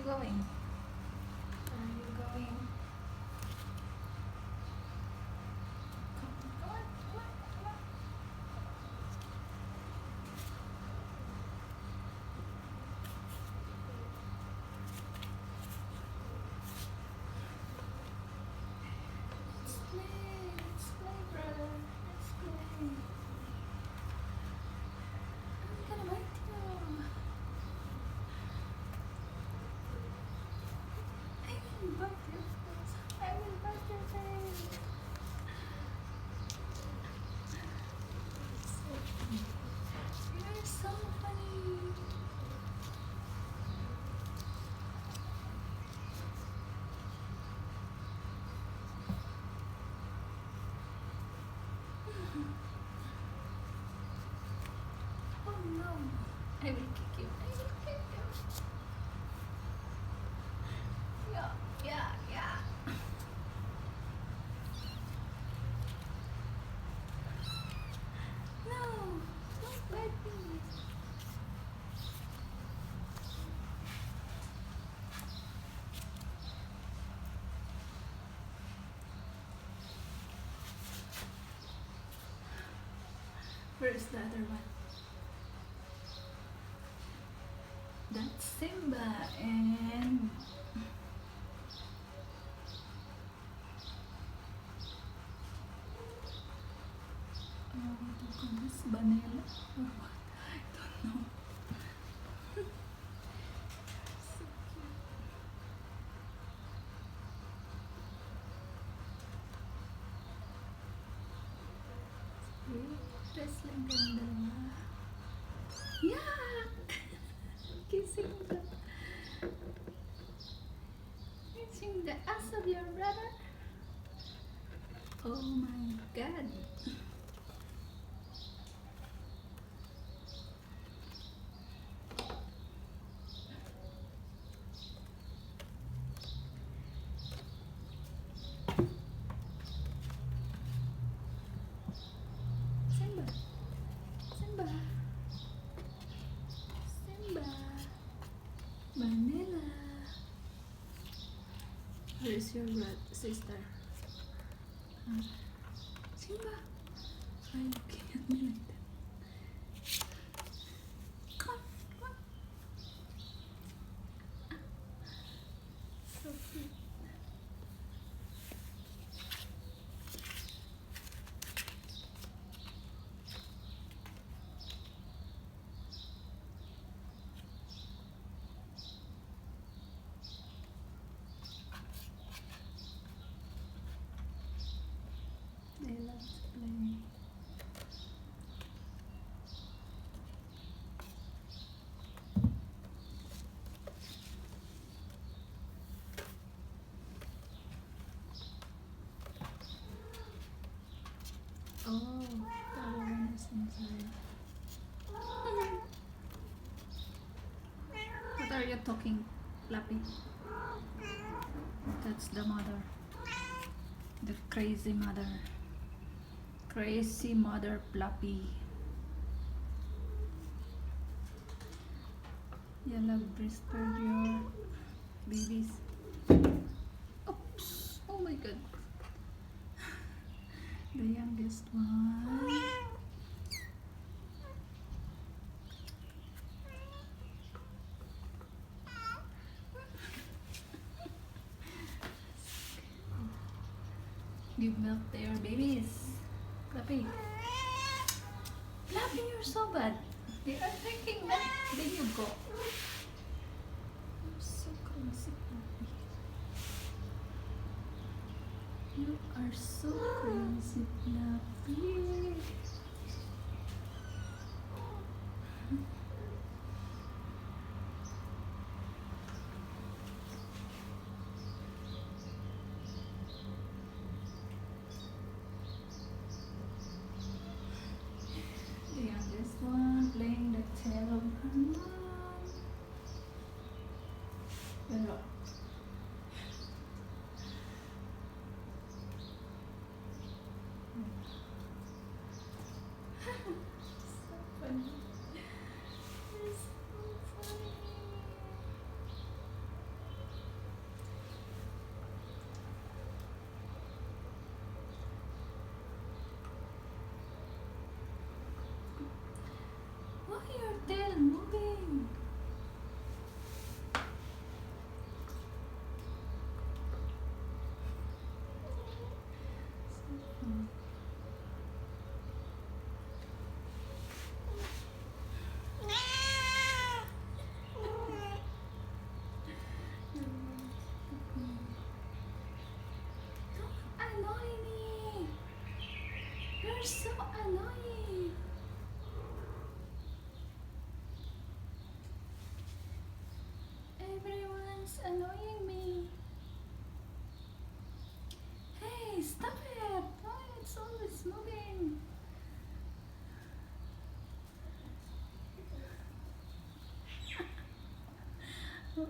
going? Where are you going? Come on, come on, come on, come on. Let's play, brother. Let's play. I'm gonna bite you. I will bite your face. I will bite your face. So funny. You're so funny. Oh no. I will kick you. I will kick you. Yeah, yeah, yeah. No, don't bite me. Where's the other one? That's Simba and what do you call this? Vanilla or what? I don't know. So cute. Dress lang kayong dalawa. Yeah! Kissing the ass of your brother. Oh my god. Simba. Simba. Simba. Vanilla. Where is your sister? Simba. Why are you looking at me like that? Come on, come on. So cute. They love to play. Oh, the other one is inside. What are you talking, Fluffy? That's the mother. The crazy mother. Crazy mother Fluffy. You love breastfeed your babies. Oops! Oh my god. The youngest one. Give milk to your babies. Fluffy. Fluffy, you're so bad. They are drinking milk. Then you go. You're so crazy, Fluffy. You are so crazy, Fluffy. The youngest one playing the tail of her mom. Pero, your tail moving? So fun. Don't annoy me! You're so annoying! Everyone's annoying me. Hey, stop it! Why it's always moving? Oh,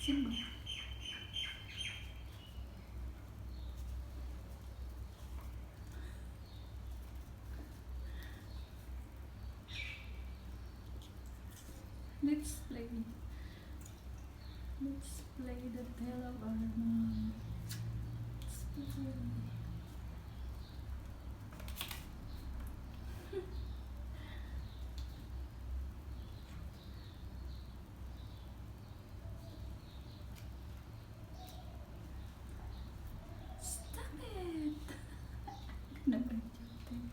Simba. Let's play. Let's play the tail of our mom. Let's play. Stop it! I'm gonna bite your tail.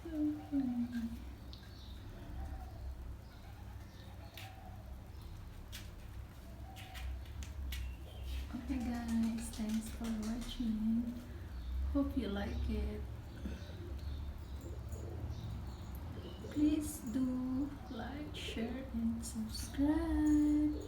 So funny. Okay guys, thanks for watching. Hope you like it. Please do like, share and subscribe.